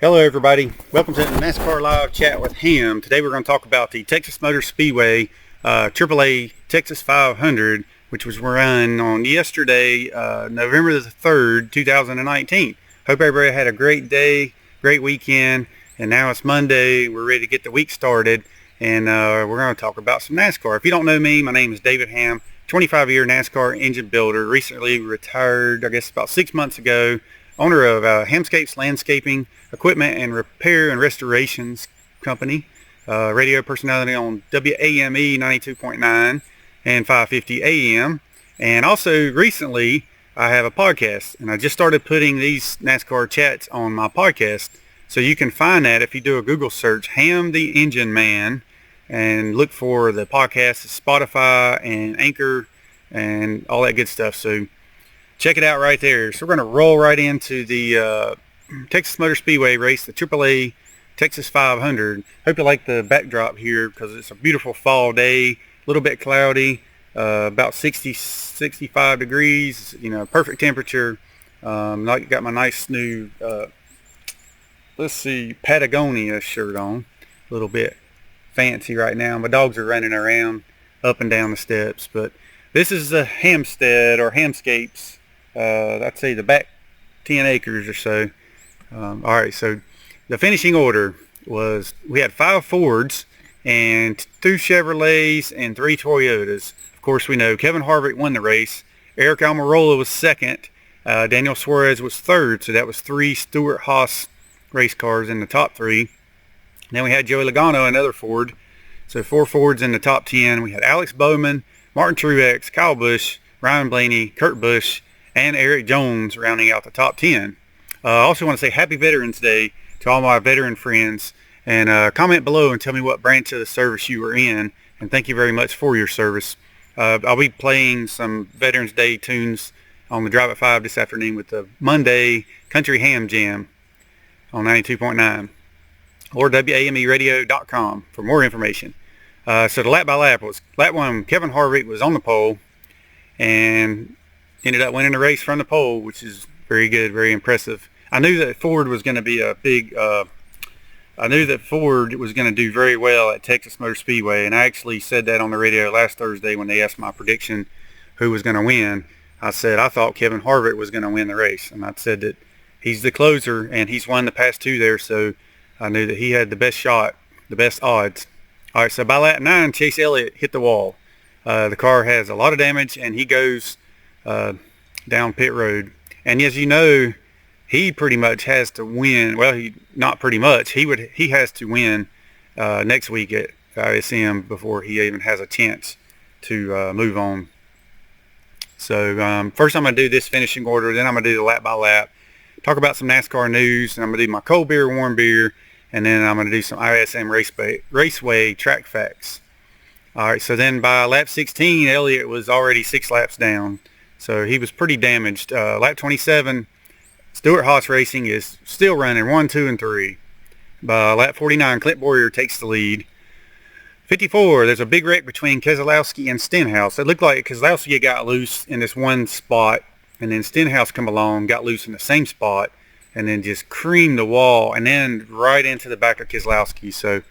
Hello everybody, welcome to the NASCAR Live Chat with Hamm. Today we're going to talk about the Texas Motor Speedway AAA Texas 500, which was run on yesterday, November the 3rd, 2019. Hope everybody had a great day, great weekend, and now it's Monday. We're ready to get the week started, and we're going to talk about some NASCAR. If you don't know me, my name is David Hamm, 25-year NASCAR Engine Builder, recently retired, I guess about 6 months ago. Owner of Hamscapes Landscaping Equipment and Repair and Restorations Company. Radio personality on WAME 92.9 and 550 AM. And also recently I have a podcast, and I just started putting these NASCAR chats on my podcast. So you can find that if you do a Google search, Hamm the Engine Man, and look for the podcast, Spotify and Anchor and all that good stuff. So check it out right there. So we're going to roll right into the Texas Motor Speedway race, the AAA Texas 500. Hope you like the backdrop here because it's a beautiful fall day, a little bit cloudy, about 65 degrees, perfect temperature. Got my nice new, Patagonia shirt on, a little bit fancy right now. My dogs are running around up and down the steps, but this is the Hampstead or Hamscapes. I'd say the back 10 acres or so. Alright, so the finishing order was, we had 5 Fords and 2 Chevrolets and 3 Toyotas. Of course, we know Kevin Harvick won the race. Eric Almirola was second. Daniel Suarez was third, so that was 3 Stewart-Haas race cars in the top 3. Then we had Joey Logano, another Ford. So 4 Fords in the top 10. We had Alex Bowman, Martin Truex, Kyle Busch, Ryan Blaney, Kurt Busch, and Eric Jones rounding out the top 10. I also want to say Happy Veterans Day to all my veteran friends, and comment below and tell me what branch of the service you were in, and thank you very much for your service. I'll be playing some Veterans Day tunes on the Drive at 5 this afternoon with the Monday Country Ham Jam on 92.9 or WAMEradio.com for more information. So the lap by lap was, lap 1, Kevin Harvick was on the pole and ended up winning the race from the pole, which is very good, very impressive. I knew that Ford was going to be a big, I knew that Ford was going to do very well at Texas Motor Speedway, and I actually said that on the radio last Thursday when they asked my prediction who was going to win. I said I thought Kevin Harvick was going to win the race, and I said that he's the closer, and he's won the past 2 there, so I knew that he had the best shot, the best odds. All right, so by lap 9, Chase Elliott hit the wall. The car has a lot of damage, and he goes down pit road, and as you know, he pretty much has to win. Well, he has to win next week at ISM before he even has a chance to move on. So first I'm going to do this finishing order, then I'm going to do the lap by lap, talk about some NASCAR news, and I'm going to do my cold beer, warm beer, and then I'm going to do some ISM Raceway track facts. All right, so then by lap 16, Elliott was already 6 laps down. So he was pretty damaged. Lap 27, Stewart-Haas Racing is still running 1, 2, and 3. By lap 49, Clint Bowyer takes the lead. 54, there's a big wreck between Keselowski and Stenhouse. It looked like Keselowski got loose in this one spot, and then Stenhouse come along, got loose in the same spot, and then just creamed the wall, and then right into the back of Keselowski. So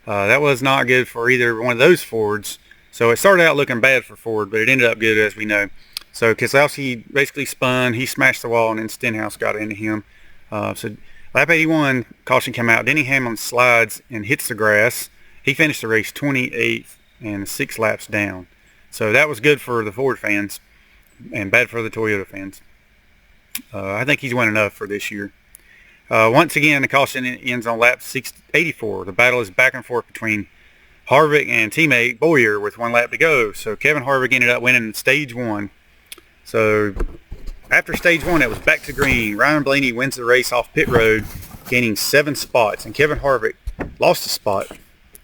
that was not good for either one of those Fords. So it started out looking bad for Ford, but it ended up good, as we know. So Keselowski basically spun, he smashed the wall, and then Stenhouse got into him. So lap 81, caution came out. Denny Hamlin slides and hits the grass. He finished the race 28th and 6 laps down. So that was good for the Ford fans and bad for the Toyota fans. I think he's won enough for this year. Once again, the caution ends on lap 84. The battle is back and forth between Harvick and teammate Bowyer with 1 lap to go. So Kevin Harvick ended up winning stage 1. So after stage 1, it was back to green. Ryan Blaney wins the race off pit road, gaining 7 spots, and Kevin Harvick lost a spot.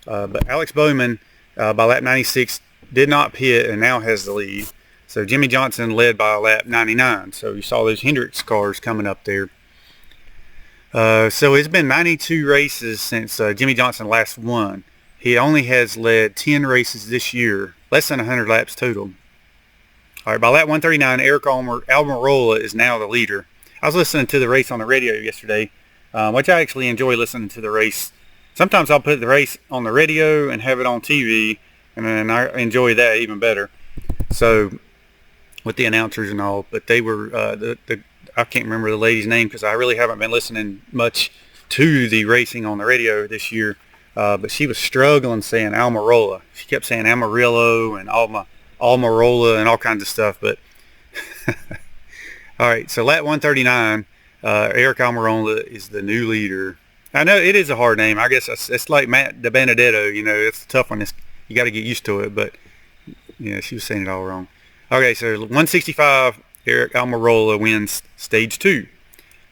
But Alex Bowman, by lap 96, did not pit and now has the lead. So Jimmy Johnson led by lap 99. So you saw those Hendricks cars coming up there. So it's been 92 races since Jimmy Johnson last won. He only has led 10 races this year, less than 100 laps total. All right, by lap 139, Eric Almirola is now the leader. I was listening to the race on the radio yesterday. which I actually enjoy listening to the race. Sometimes I'll put the race on the radio and have it on TV, and then I enjoy that even better. So with the announcers and all, but they were I can't remember the lady's name because I really haven't been listening much to the racing on the radio this year. But she was struggling saying Almirola. She kept saying Amarillo and Almirola and all kinds of stuff. But all right, so lap 139, Eric Almirola is the new leader. I know it is a hard name. I guess it's like Matt DiBenedetto. You know, it's a tough one. You got to get used to it. But yeah, she was saying it all wrong. Okay, so 165, Eric Almirola wins stage 2.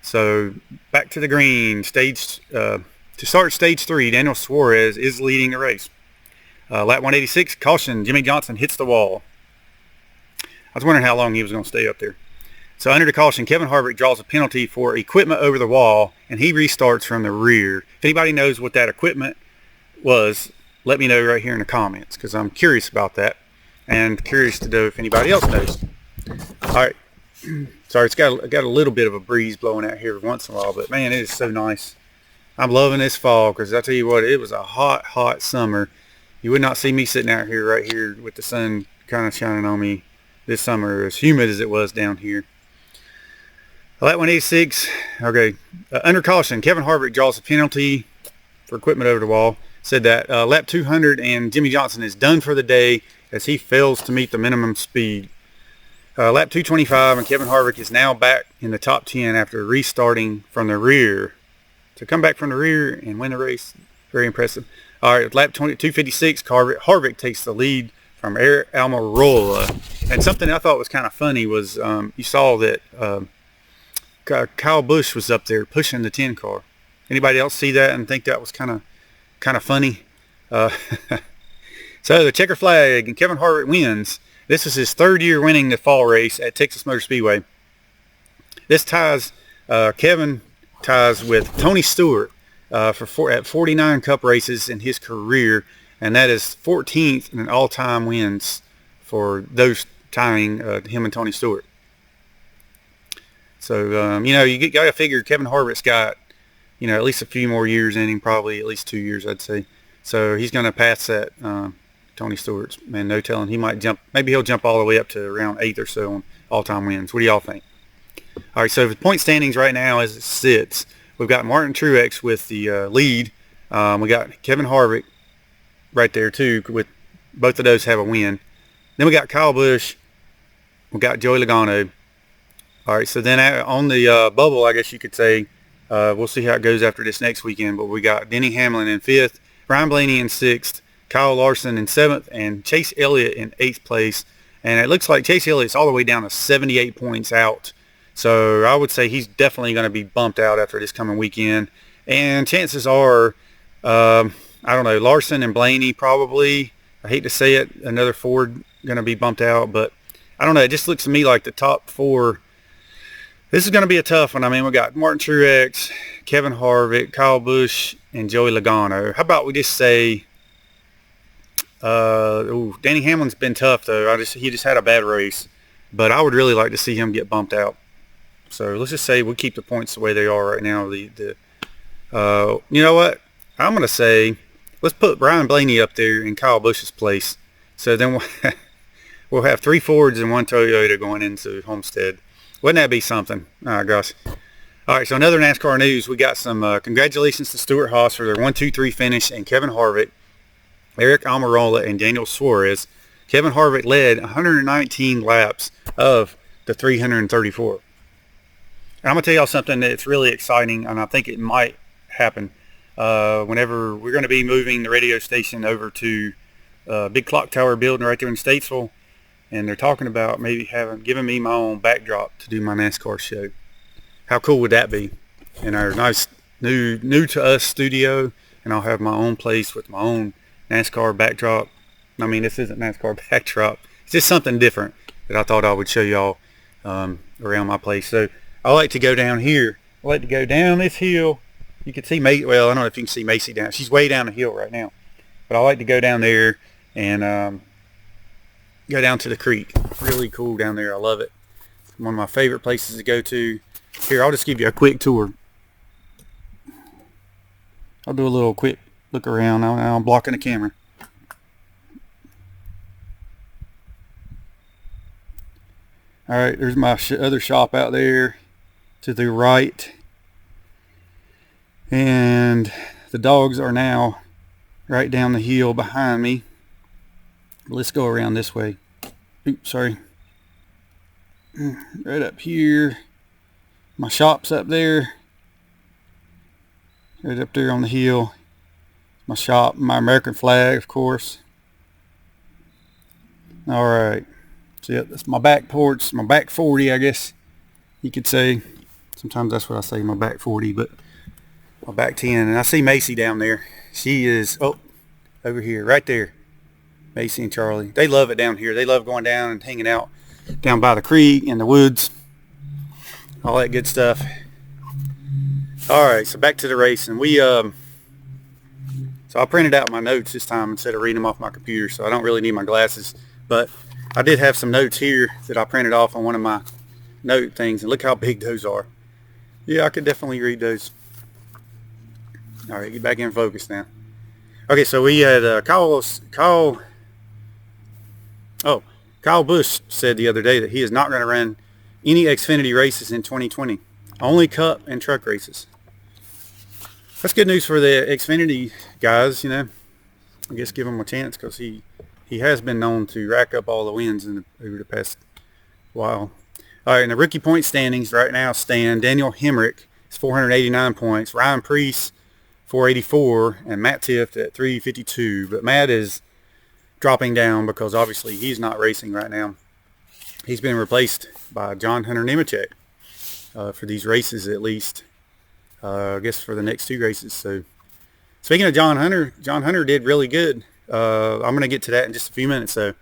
So back to the green. To start stage 3, Daniel Suarez is leading the race. Lap 186, caution, Jimmie Johnson hits the wall. I was wondering how long he was going to stay up there. So under the caution, Kevin Harvick draws a penalty for equipment over the wall, and he restarts from the rear. If anybody knows what that equipment was, let me know right here in the comments, because I'm curious about that, and curious to know if anybody else knows. All right. Sorry, it's got a little bit of a breeze blowing out here once in a while, but man, it is so nice. I'm loving this fall because I tell you what, it was a hot, hot summer. You would not see me sitting out here right here with the sun kind of shining on me this summer, as humid as it was down here. Lap 186, okay, under caution, Kevin Harvick draws a penalty for equipment over the wall. Said that lap 200 and Jimmie Johnson is done for the day as he fails to meet the minimum speed. Lap 225 and Kevin Harvick is now back in the top 10 after restarting from the rear. To come back from the rear and win the race, very impressive. All right, lap 256, Harvick takes the lead from Eric Almirola. And something I thought was kind of funny was you saw that Kyle Busch was up there pushing the 10 car. Anybody else see that and think that was kind of funny? So the checker flag and Kevin Harvick wins. This is his 3rd year winning the fall race at Texas Motor Speedway. This ties Kevin ties with Tony Stewart at 49 Cup races in his career, and that is 14th in all-time wins for those tying him and Tony Stewart. So you know, you got to figure Kevin Harvick's got, you know, at least a few more years in him, probably at least 2 years, I'd say. So he's going to pass that Tony Stewart's. Man, no telling. He might jump. Maybe he'll jump all the way up to around 8th or so on all-time wins. What do y'all think? All right, so the point standings right now as it sits, we've got Martin Truex with the lead. We got Kevin Harvick right there too, with both of those have a win. Then we got Kyle Busch. We got Joey Logano. All right, so then on the bubble, I guess you could say, we'll see how it goes after this next weekend, but we got Denny Hamlin in 5th, Ryan Blaney in 6th, Kyle Larson in 7th, and Chase Elliott in 8th place. And it looks like Chase Elliott's all the way down to 78 points out. So I would say he's definitely going to be bumped out after this coming weekend. And chances are, I don't know, Larson and Blaney probably. I hate to say it, another Ford going to be bumped out. But I don't know, it just looks to me like the top 4. This is going to be a tough one. I mean, we got Martin Truex, Kevin Harvick, Kyle Busch, and Joey Logano. How about we just say, Danny Hamlin's been tough though. He just had a bad race, but I would really like to see him get bumped out. So let's just say we'll keep the points the way they are right now. You know what? I'm going to say let's put Ryan Blaney up there in Kyle Busch's place. So then we'll have 3 Fords and 1 Toyota going into Homestead. Wouldn't that be something? Oh, gosh. All right, so another NASCAR news. We got some congratulations to Stewart Haas for their 1-2-3 finish, and Kevin Harvick, Eric Almirola, and Daniel Suarez. Kevin Harvick led 119 laps of the 334. And I'm going to tell y'all something that's really exciting, and I think it might happen whenever we're going to be moving the radio station over to big clock tower building right there in Statesville. And they're talking about maybe giving me my own backdrop to do my NASCAR show. How cool would that be? In our nice new to us studio, and I'll have my own place with my own NASCAR backdrop. I mean, this isn't NASCAR backdrop. It's just something different that I thought I would show y'all around my place. So I like to go down here. I like to go down this hill. You can see Macy. Well, I don't know if you can see Macy down. She's way down the hill right now. But I like to go down there and go down to the creek. Really cool down there. I love it. One of my favorite places to go to. Here, I'll just give you a quick tour. I'll do a little quick look around. Now I'm blocking the camera. Alright, there's my other shop out there to the right. And the dogs are now right down the hill behind me. Let's go around this way. Oops, sorry. Right up here. My shop's up there. Right up there on the hill. My shop, my American flag, of course. Alright. So yeah, that's my back porch, my back 40, I guess you could say. Sometimes that's what I say, my back 40, but my back 10. And I see Macy down there. She is, oh, over here, right there. Macy and Charlie. They love it down here. They love going down and hanging out down by the creek in the woods. All that good stuff. Alright, so back to the racing. So I printed out my notes this time instead of reading them off my computer, so I don't really need my glasses. But I did have some notes here that I printed off on one of my note things, and look how big those are. Yeah, I could definitely read those. Alright, get back in focus now. Okay, so we had Kyle Busch said the other day that he is not going to run any Xfinity races in 2020. Only Cup and truck races. That's good news for the Xfinity guys, you know. I guess give him a chance because he has been known to rack up all the wins over the past while. All right, in the rookie point standings right now stand Daniel Hemrick is 489 points, Ryan Preece 484, and Matt Tifft at 352. But Matt is dropping down because obviously he's not racing right now. He's been replaced by John Hunter Nemechek for these races at least. I guess for the next 2 races. So speaking of John Hunter did really good. I'm going to get to that in just a few minutes though.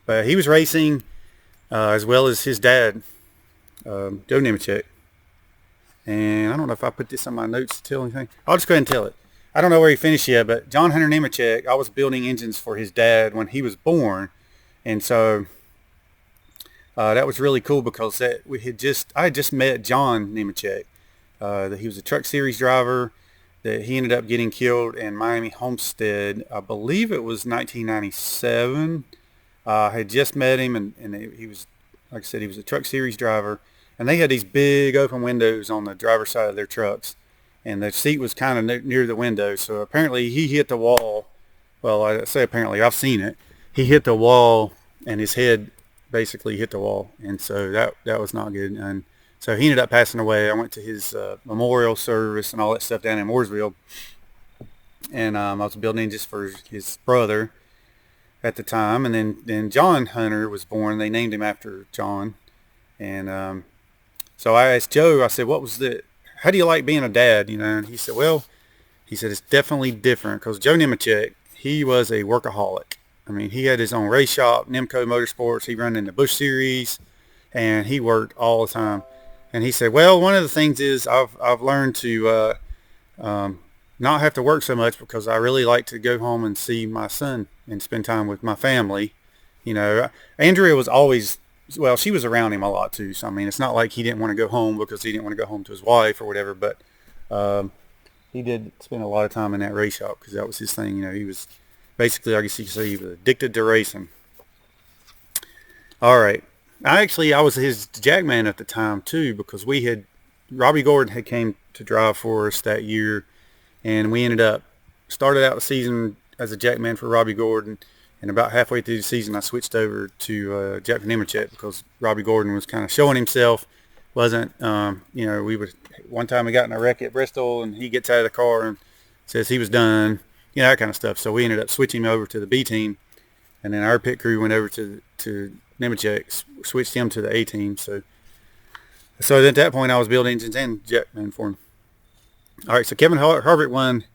But he was racing as well as his dad, Joe Nemechek. And I don't know if I put this on my notes to tell anything. I'll just go ahead and tell it. I don't know where he finished yet, but John Hunter Nemechek, I was building engines for his dad when he was born. And so that was really cool because I had just met John Nemechek. That he was a truck series driver, that he ended up getting killed in Miami Homestead. I believe it was 1997. I had just met him, and he was, like I said, he was a truck series driver. And they had these big open windows on the driver's side of their trucks. And the seat was kind of near the window. So apparently he hit the wall. Well, I say apparently, I've seen it. He hit the wall, and his head basically hit the wall. And so that was not good. And so he ended up passing away. I went to his memorial service and all that stuff down in Mooresville. And I was building engines for his brother at the time. And then John Hunter was born. They named him after John. And so I asked Joe, I said, how do you like being a dad? You know, and he said, it's definitely different because Joe Nemechek, he was a workaholic. I mean, he had his own race shop, Nemco Motorsports. He ran in the Busch Series, and he worked all the time. And he said, well, one of the things is I've learned to not have to work so much because I really like to go home and see my son and spend time with my family. You know, Andrea was always, well, she was around him a lot too. So, I mean, it's not like he didn't want to go home because he didn't want to go home to his wife or whatever. But he did spend a lot of time in that race shop because that was his thing. You know, he was basically, I guess you could say, he was addicted to racing. All right. I was his Jackman at the time too because Robbie Gordon had came to drive for us that year, and we started out the season as a Jackman for Robbie Gordon, and about halfway through the season I switched over to Jack Nemechek because Robbie Gordon was kind of showing himself. Wasn't, one time we got in a wreck at Bristol and he gets out of the car and says he was done, that kind of stuff. So we ended up switching him over to the B team, and then our pit crew went over to Nemechek, switched him to the A team. So at that point I was building engines and Jackman for him. All right, so Kevin Harvick won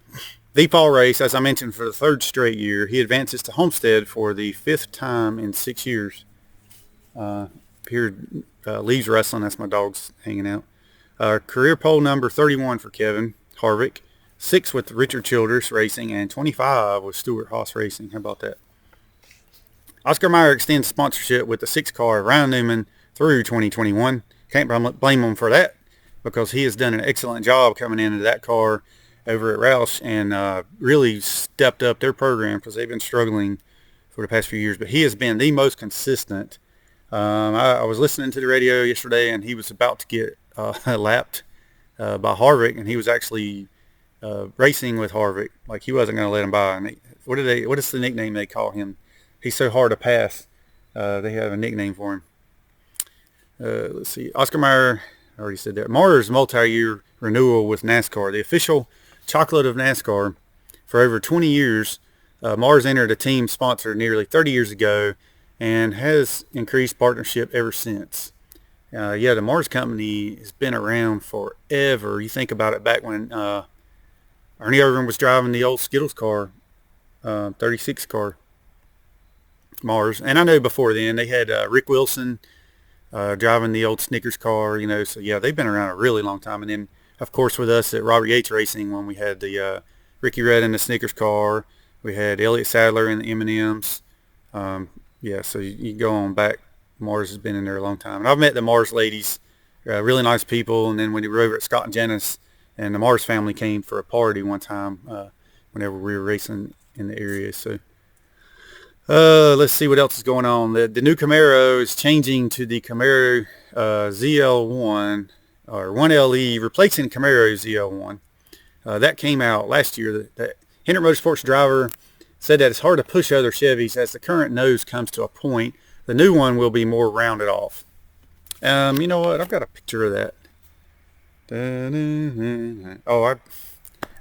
the fall race, as I mentioned, for the 3rd straight year. He advances to Homestead for the 5th time in 6 years. Here leaves wrestling. That's my dogs hanging out. Career pole number 31 for Kevin Harvick, 6 with Richard Childress Racing, and 25 with Stuart Haas Racing. How about that? Oscar Mayer extends sponsorship with the 6 car Ryan Newman through 2021. Can't blame him for that because he has done an excellent job coming into that car over at Roush and really stepped up their program because they've been struggling for the past few years. But he has been the most consistent. I was listening to the radio yesterday, and he was about to get lapped by Harvick, and he was actually racing with Harvick. Like, he wasn't going to let him by. And what is the nickname they call him? He's so hard to pass. They have a nickname for him. Let's see. Oscar Mayer, I already said that. Mars multi-year renewal with NASCAR, the official chocolate of NASCAR. For over 20 years, Mars entered a team sponsor nearly 30 years ago and has increased partnership ever since. Yeah, the Mars company has been around forever. You think about it, back when Ernie Irvin was driving the old Skittles car, 36 car, Mars. And I know before then they had Rick Wilson driving the old Snickers car, so yeah, they've been around a really long time. And then, of course, with us at Robert Yates Racing, when we had the Ricky Rudd in the Snickers car, we had Elliott Sadler in the M&Ms. Yeah, so you go on back. Mars has been in there a long time. And I've met the Mars ladies, really nice people. And then when we were over at Scott and Janice, and the Mars family came for a party one time whenever we were racing in the area. So let's see what else is going on. The new Camaro is changing to the Camaro ZL1 or 1LE, replacing Camaro ZL1. That came out last year. The Hendrick Motorsports driver said that it's hard to push other Chevys as the current nose comes to a point. The new one will be more rounded off. You know what? I've got a picture of that. Oh, I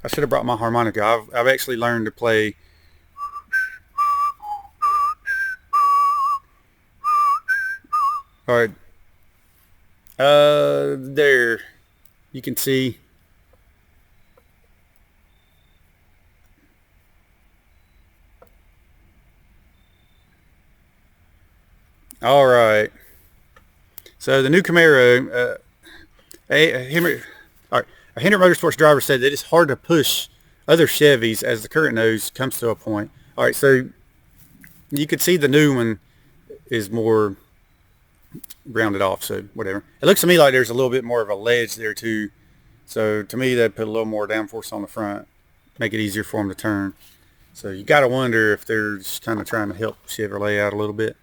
should have brought my harmonica. I've actually learned to play. All right. There. You can see. All right. So the new Camaro, a Hendrick Motorsports driver said that it's hard to push other Chevys as the current nose comes to a point. All right, so you could see the new one is more rounded off, so whatever. It looks to me like there's a little bit more of a ledge there too. So to me, that put a little more downforce on the front, make it easier for them to turn. So you got to wonder if they're just kind of trying to help Chevrolet out a little bit.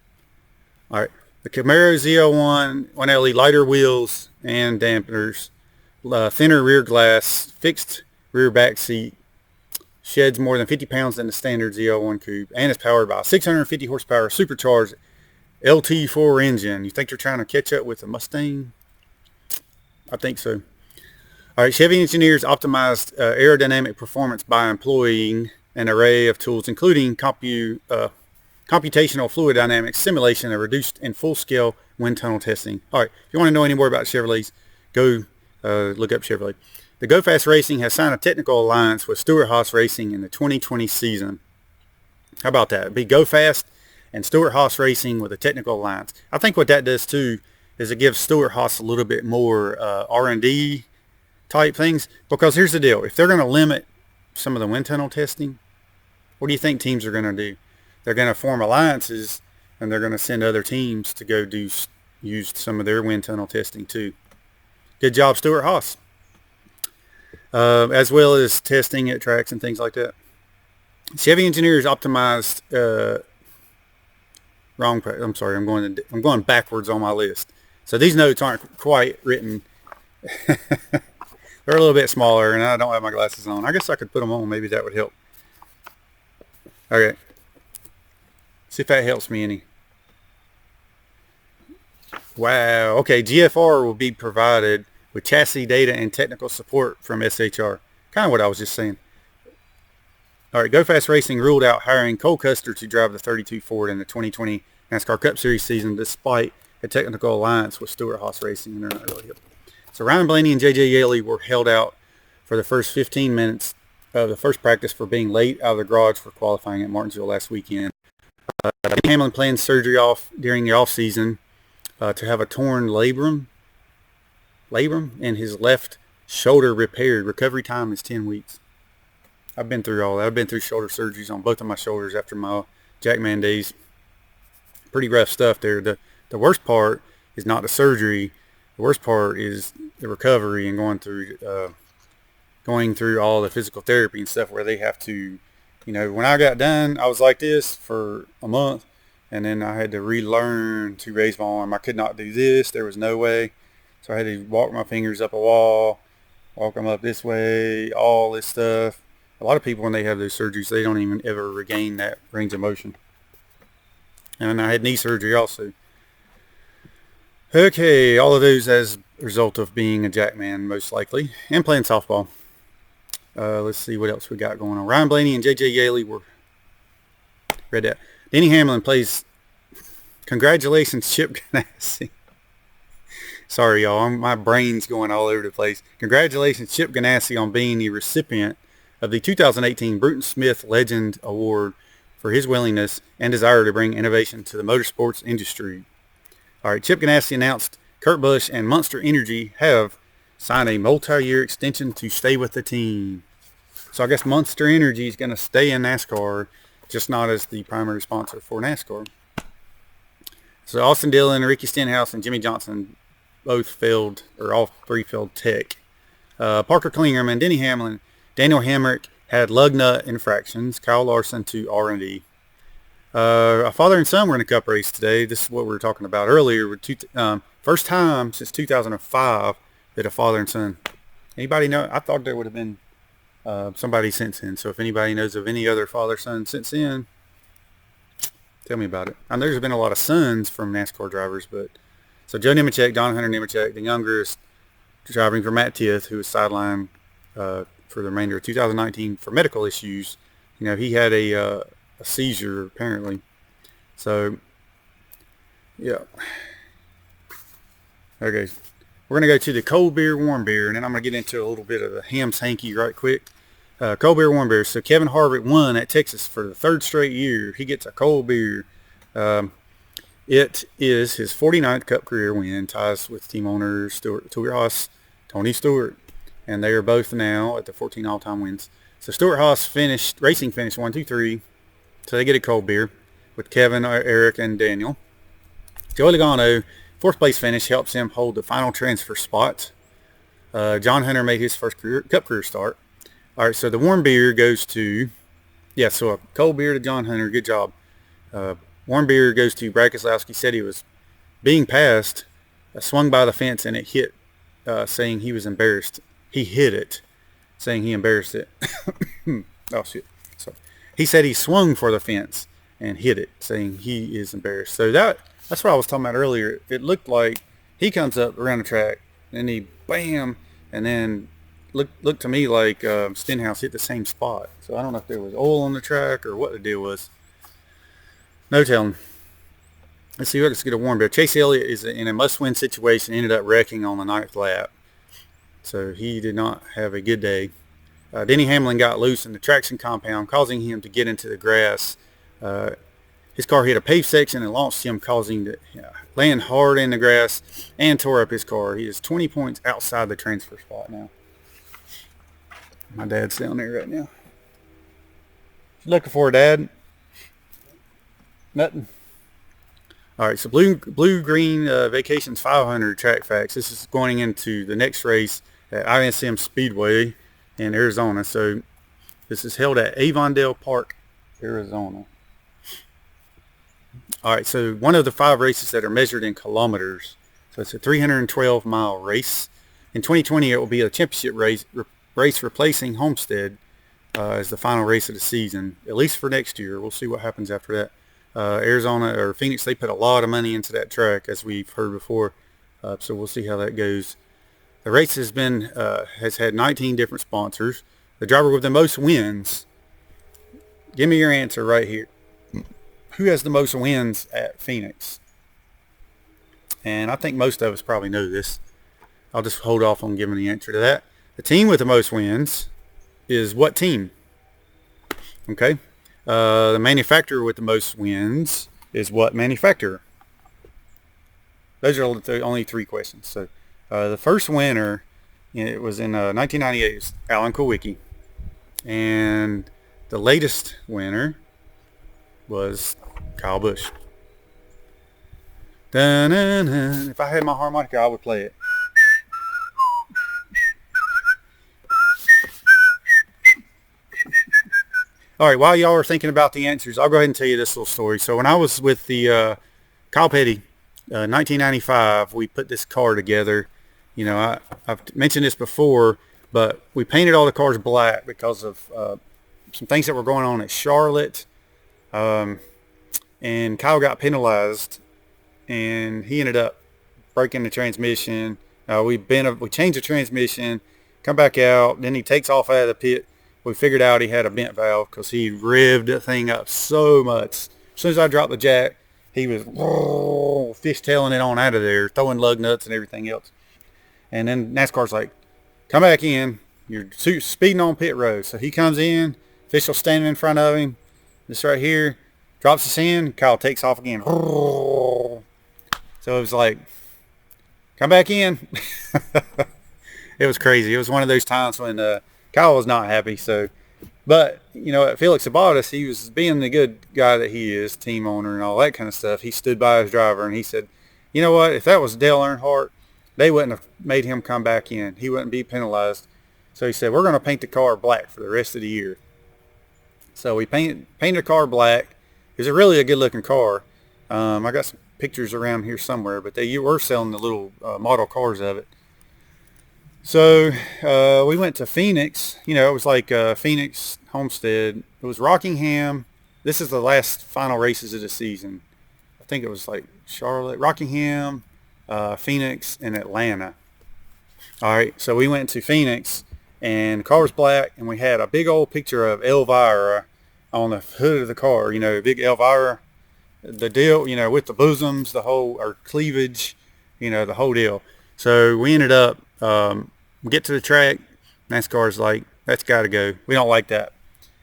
All right, the Camaro ZL1 1LE, lighter wheels and dampers, thinner rear glass, fixed rear back seat, sheds more than 50 pounds than the standard ZL1 coupe, and is powered by a 650 horsepower supercharged LT4 engine. You think they're trying to catch up with the Mustang? I think so. All right, Chevy engineers optimized aerodynamic performance by employing an array of tools, including computational fluid dynamics simulation and reduced and full-scale wind tunnel testing. All right, if you want to know any more about Chevrolets, go look up Chevrolet. The Go Fast Racing has signed a technical alliance with Stewart-Haas Racing in the 2020 season. How about that? It'd be Go Fast and Stewart-Haas Racing with a technical alliance. I think what that does too is it gives Stewart-Haas a little bit more R&D type things. Because here's the deal. If they're going to limit some of the wind tunnel testing, what do you think teams are going to do? They're going to form alliances, and they're going to send other teams to go use some of their wind tunnel testing too. Good job, Stewart-Haas. As well as testing at tracks and things like that. Chevy engineers optimized. I'm sorry. I'm going backwards on my list. So these notes aren't quite written. They're a little bit smaller, and I don't have my glasses on. I guess I could put them on. Maybe that would help. Okay. See if that helps me any. Wow. Okay, GFR will be provided with chassis data and technical support from SHR. Kind of what I was just saying. All right, Go Fast Racing ruled out hiring Cole Custer to drive the 32 Ford in the 2020 NASCAR Cup Series season, despite a technical alliance with Stewart-Haas Racing, and they're not really hip. So Ryan Blaney and J.J. Yeley were held out for the first 15 minutes of the first practice for being late out of the garage for qualifying at Martinsville last weekend. Hamlin planned surgery during the off season to have a torn labrum and his left shoulder repaired. Recovery time is 10 weeks. I've been through all that. I've been through shoulder surgeries on both of my shoulders after my Jackman days. Pretty rough stuff there. The worst part is not the surgery. The worst part is the recovery and going through going through all the physical therapy and stuff where they have to, when I got done, I was like this for a month, and then I had to relearn to raise my arm. I could not do this. There was no way. So I had to walk my fingers up a wall, walk them up this way, all this stuff. A lot of people, when they have those surgeries, they don't even ever regain that range of motion. And I had knee surgery also. Okay, all of those as a result of being a Jackman, most likely, and playing softball. Let's see what else we got going on. Ryan Blaney and J.J. Yaley were... Read that. Denny Hamlin plays... Congratulations, Chip Ganassi. Sorry, y'all. My brain's going all over the place. Congratulations, Chip Ganassi, on being the recipient of the 2018 Bruton Smith Legend Award for his willingness and desire to bring innovation to the motorsports industry. All right, Chip Ganassi announced Kurt Busch and Monster Energy have signed a multi-year extension to stay with the team. So I guess Monster Energy is going to stay in NASCAR, just not as the primary sponsor for NASCAR. So Austin Dillon, Ricky Stenhouse, and Jimmy Johnson both failed, or all three failed tech. Parker Kligerman, Denny Hamlin, Daniel Hemrick had lug nut infractions. Kyle Larson to R&D. A father and son were in a cup race today. This is what we were talking about earlier. First time since 2005 that a father and son. Anybody know? I thought there would have been somebody since then. So if anybody knows of any other father-son since then, tell me about it. I know there's been a lot of sons from NASCAR drivers, but so Joe Nemechek, Don Hunter Nemechek, the younger, is driving for Matt Tith, who was sidelined for the remainder of 2019 for medical issues. He had a seizure apparently. So yeah. Okay, we're gonna go to the cold beer, warm beer, and then I'm gonna get into a little bit of the Hamm's hanky right quick. Cold beer, warm beer. So Kevin Harvick won at Texas for the third straight year. He gets a cold beer. It is his 49th Cup career win, ties with team owner Stewart-Haas, Tony Stewart, and they are both now at the 14 all-time wins. So Stewart-Haas racing finished 1, 2, 3. So they get a cold beer with Kevin, Eric, and Daniel. Joey Logano, fourth place finish, helps him hold the final transfer spot. John Hunter made his first Cup career start. All right, so the warm beer goes to, so a cold beer to John Hunter. Good job. Warm beer goes to Brad Keselowski. Said he was being passed, swung by the fence, and it hit, saying he was embarrassed. He hit it, saying he embarrassed it. Oh, shit. So he said he swung for the fence and hit it, saying he is embarrassed. So that's what I was talking about earlier. It looked like he comes up around the track, and he bam, and then looked to me like Stenhouse hit the same spot. So I don't know if there was oil on the track or what the deal was. No telling. Let's see. Let's get a warm beer. Chase Elliott is in a must-win situation. Ended up wrecking on the 9th lap. So he did not have a good day. Denny Hamlin got loose in the traction compound, causing him to get into the grass. His car hit a paved section and launched him, causing him to land hard in the grass and tore up his car. He is 20 points outside the transfer spot now. My dad's down there right now. What you looking for, Dad? Nothing. All right, so Blue Green Vacations 500 track facts. This is going into the next race at ISM Speedway in Arizona. So this is held at Avondale Park, Arizona. All right, so one of the 5 races that are measured in kilometers. So it's a 312-mile race. In 2020, it will be a championship race replacing Homestead as the final race of the season, at least for next year. We'll see what happens after that. Arizona or Phoenix, they put a lot of money into that track, as we've heard before. So we'll see how that goes. The race has had 19 different sponsors. The driver with the most wins. Give me your answer right here. Who has the most wins at Phoenix? And I think most of us probably know this. I'll just hold off on giving the answer to that. The team with the most wins is what team? Okay. The manufacturer with the most wins is what manufacturer? Those are the only 3 questions. So the first winner, it was in 1998, it was Alan Kulwicki. And the latest winner was Kyle Busch. Dun-dun-dun. If I had my harmonica, I would play it. All right, while y'all are thinking about the answers, I'll go ahead and tell you this little story. So when I was with the Kyle Petty, 1995, we put this car together. You know, I've mentioned this before, but we painted all the cars black because of some things that were going on at Charlotte. And Kyle got penalized, and he ended up breaking the transmission. We changed the transmission, come back out, then he takes off out of the pit. We figured out he had a bent valve because he revved the thing up so much. As soon as I dropped the jack, he was fishtailing it on out of there, throwing lug nuts and everything else. And then NASCAR's like, come back in. You're speeding on pit road. So he comes in, official standing in front of him, this right here, drops us in. Kyle takes off again. So it was like, come back in. It was crazy. It was one of those times when Kyle was not happy. So, but you know, at Felix Sabatis, he was being the good guy that he is, team owner and all that kind of stuff. He stood by his driver and he said, you know what? If that was Dale Earnhardt, they wouldn't have made him come back in. He wouldn't be penalized. So he said, we're going to paint the car black for the rest of the year. So we painted the car black. It was really a good looking car. I got some pictures around here somewhere, but they were selling the little model cars of it. So we went to Phoenix. You know, it was like Phoenix, Homestead. It was Rockingham. This is the last final races of the season. I think it was like Charlotte, Rockingham, Phoenix, and Atlanta. All right, so we went to Phoenix, and the car was black, and we had a big old picture of Elvira on the hood of the car. You know, big Elvira, the deal, you know, with the bosoms, the whole, or cleavage, you know, the whole deal. So we ended up, we get to the track, NASCAR's like, that's got to go. We don't like that.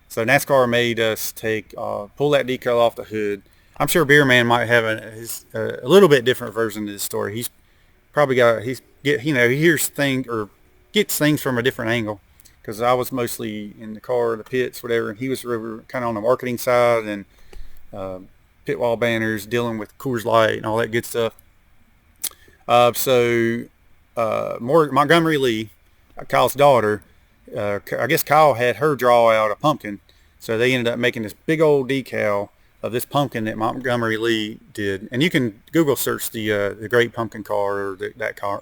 So NASCAR made us pull that decal off the hood. I'm sure Beer Man might have a little bit different version of this story. He's probably he hears things or gets things from a different angle, because I was mostly in the car, the pits, whatever, and he was kind of on the marketing side and pit wall banners, dealing with Coors Light and all that good stuff. Montgomery Lee, Kyle's daughter, I guess Kyle had her draw out a pumpkin, so they ended up making this big old decal of this pumpkin that Montgomery Lee did. And you can Google search the Great Pumpkin Car, or that car.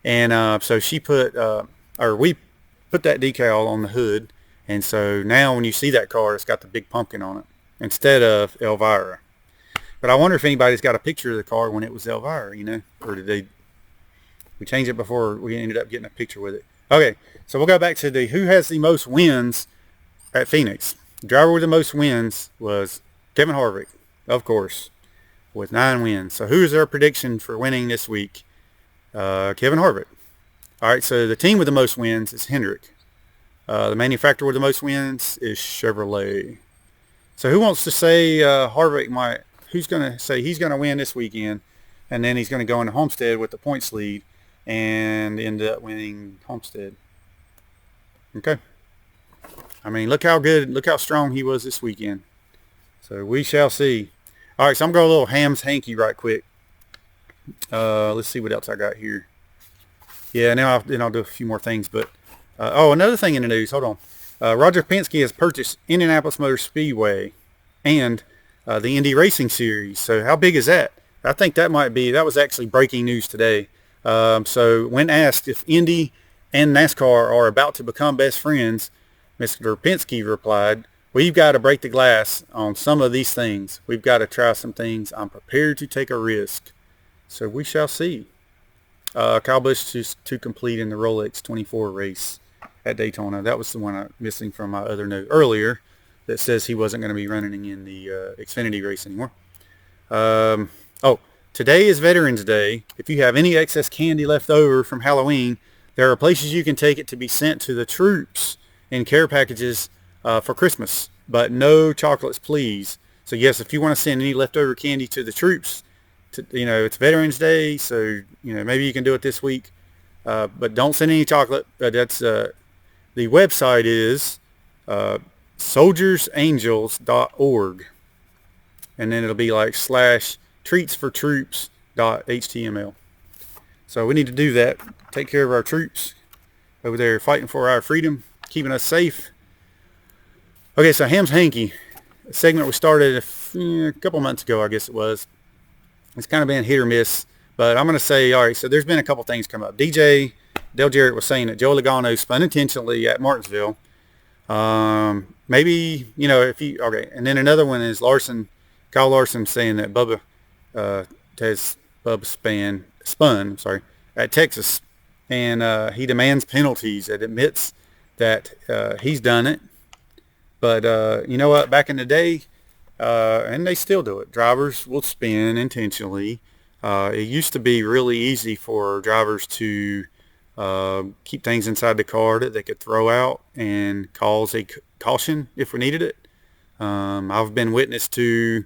And so we put that decal on the hood, and so now when you see that car, it's got the big pumpkin on it instead of Elvira. But I wonder if anybody's got a picture of the car when it was Elvira, you know, or did we changed it before we ended up getting a picture with it. Okay, so we'll go back to who has the most wins at Phoenix. The driver with the most wins was Kevin Harvick, of course, with 9 wins. So who's our prediction for winning this week? Kevin Harvick. All right, so the team with the most wins is Hendrick. The manufacturer with the most wins is Chevrolet. So who wants to say Harvick who's going to say he's going to win this weekend, and then he's going to go into Homestead with the points lead and end up winning Homestead? Okay. I mean, look how strong he was this weekend. So we shall see. All right, so I'm going to go a little Hamm's hanky right quick. Let's see what else I got here. Yeah, I'll do a few more things. But another thing in the news. Hold on. Roger Penske has purchased Indianapolis Motor Speedway and the Indy Racing Series. So how big is that? I think that was actually breaking news today. So when asked if Indy and NASCAR are about to become best friends, Mr. Penske replied, "We've got to break the glass on some of these things. We've got to try some things. I'm prepared to take a risk." So we shall see. Kyle Busch to complete in the Rolex 24 race at Daytona. That was the one I'm missing from my other note earlier that says he wasn't going to be running in the Xfinity race anymore. Today is Veterans Day. If you have any excess candy left over from Halloween, there are places you can take it to be sent to the troops in care packages for Christmas, but no chocolates, please. So yes, if you want to send any leftover candy to the troops, it's Veterans Day, so maybe you can do it this week, but don't send any chocolate. That's the website is soldiersangels.org, and then it'll be like /treatsfortroops.html. So we need to do that. Take care of our troops over there fighting for our freedom, keeping us safe. Okay, so Hamm's Hanky, a segment we started a couple months ago, I guess it was. It's kind of been hit or miss, but I'm going to say, all right, so there's been a couple things come up. Dale Jarrett was saying that Joe Logano spun intentionally at Martinsville. Maybe, okay. And then another one is Kyle Larson saying that Bubba spun at Texas. And he demands penalties. It admits that he's done it. But you know what? Back in the day, and they still do it, drivers will spin intentionally. It used to be really easy for drivers to keep things inside the car that they could throw out and cause a caution if we needed it. I've been witness to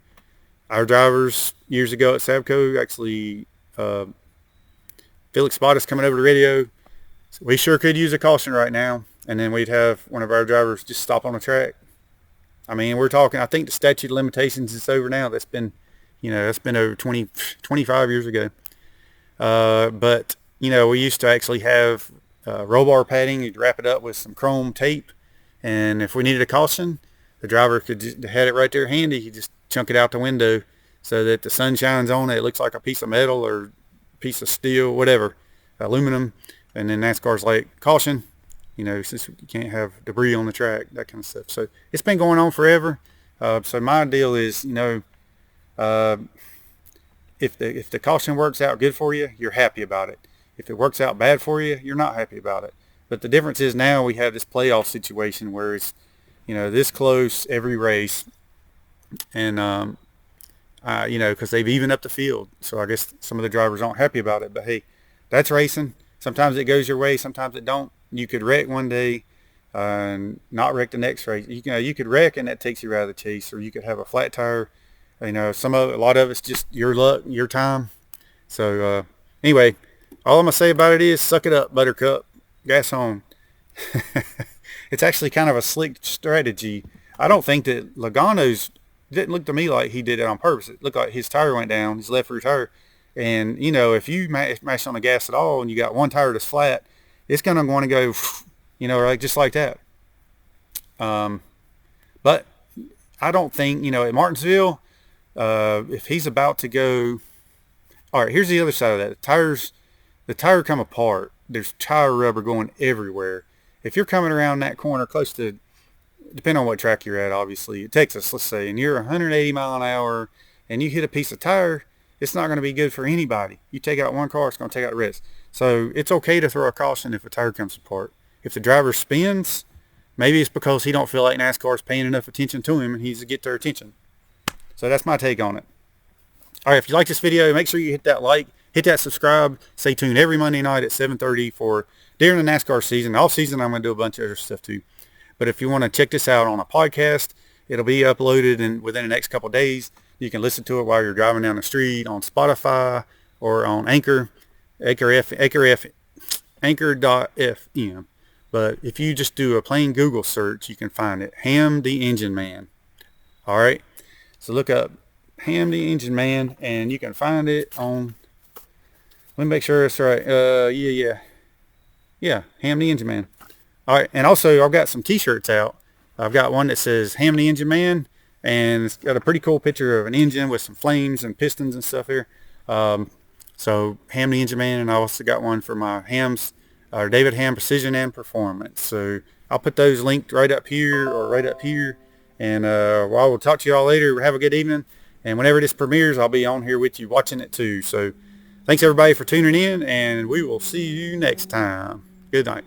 our drivers years ago at Sabco, actually Felix Bottas coming over the radio. We sure could use a caution right now. And then we'd have one of our drivers just stop on the track. I mean, we're talking, I think the statute of limitations is over now. That's been over 25 years ago. But, we used to actually have roll bar padding. You'd wrap it up with some chrome tape. And if we needed a caution, the driver could just had it right there handy. You just chunk it out the window so that the sun shines on it. It looks like a piece of metal or piece of steel, whatever, aluminum. And then NASCAR's like, caution, since you can't have debris on the track, that kind of stuff. So it's been going on forever. So my deal is, if the caution works out good for you, you're happy about it. If it works out bad for you, you're not happy about it. But the difference is now we have this playoff situation where it's, this close every race. And, because they've evened up the field. So I guess some of the drivers aren't happy about it. But, hey, that's racing. Sometimes it goes your way. Sometimes it don't. You could wreck one day and not wreck the next race. You could wreck and that takes you out of the chase. Or you could have a flat tire. A lot of it's just your luck, your time. So, anyway, all I'm going to say about it is suck it up, Buttercup. Gas on. It's actually kind of a slick strategy. I don't think that Logano's didn't look to me like he did it on purpose. It looked like his tire went down, his left rear tire. And, if you mash on the gas at all and you got one tire that's flat, it's going to want to go, just like that. But I don't think, at Martinsville, if he's about to go, all right, here's the other side of that. The tire come apart. There's tire rubber going everywhere. If you're coming around that corner close to, depending on what track you're at, obviously, Texas, let's say, and you're 180 mile an hour and you hit a piece of tire, it's not going to be good for anybody. You take out one car, it's going to take out the rest. So it's okay to throw a caution if a tire comes apart. If the driver spins, maybe it's because he don't feel like NASCAR's paying enough attention to him and he needs to get their attention. So that's my take on it. All right, if you like this video, make sure you hit that like, hit that subscribe. Stay tuned every Monday night at 7:30 for during the NASCAR season. Off season, I'm going to do a bunch of other stuff too. But if you want to check this out on a podcast, it'll be uploaded within the next couple of days. You can listen to it while you're driving down the street on Spotify or on Anchor.fm. But if you just do a plain Google search, you can find it. Hamm the Engine Man. All right. So look up Hamm the Engine Man, and you can find it on. Let me make sure it's right. Yeah. Hamm the Engine Man. All right. And also, I've got some T-shirts out. I've got one that says Hamm the Engine Man, and it's got a pretty cool picture of an engine with some flames and pistons and stuff here. So Hamm the Engine Man, and I also got one for my David Hamm Precision and Performance. So I'll put those linked right up here or right up here. And we'll talk to you all later. Have a good evening. And whenever this premieres, I'll be on here with you watching it too. So thanks everybody for tuning in, and we will see you next time. Good night.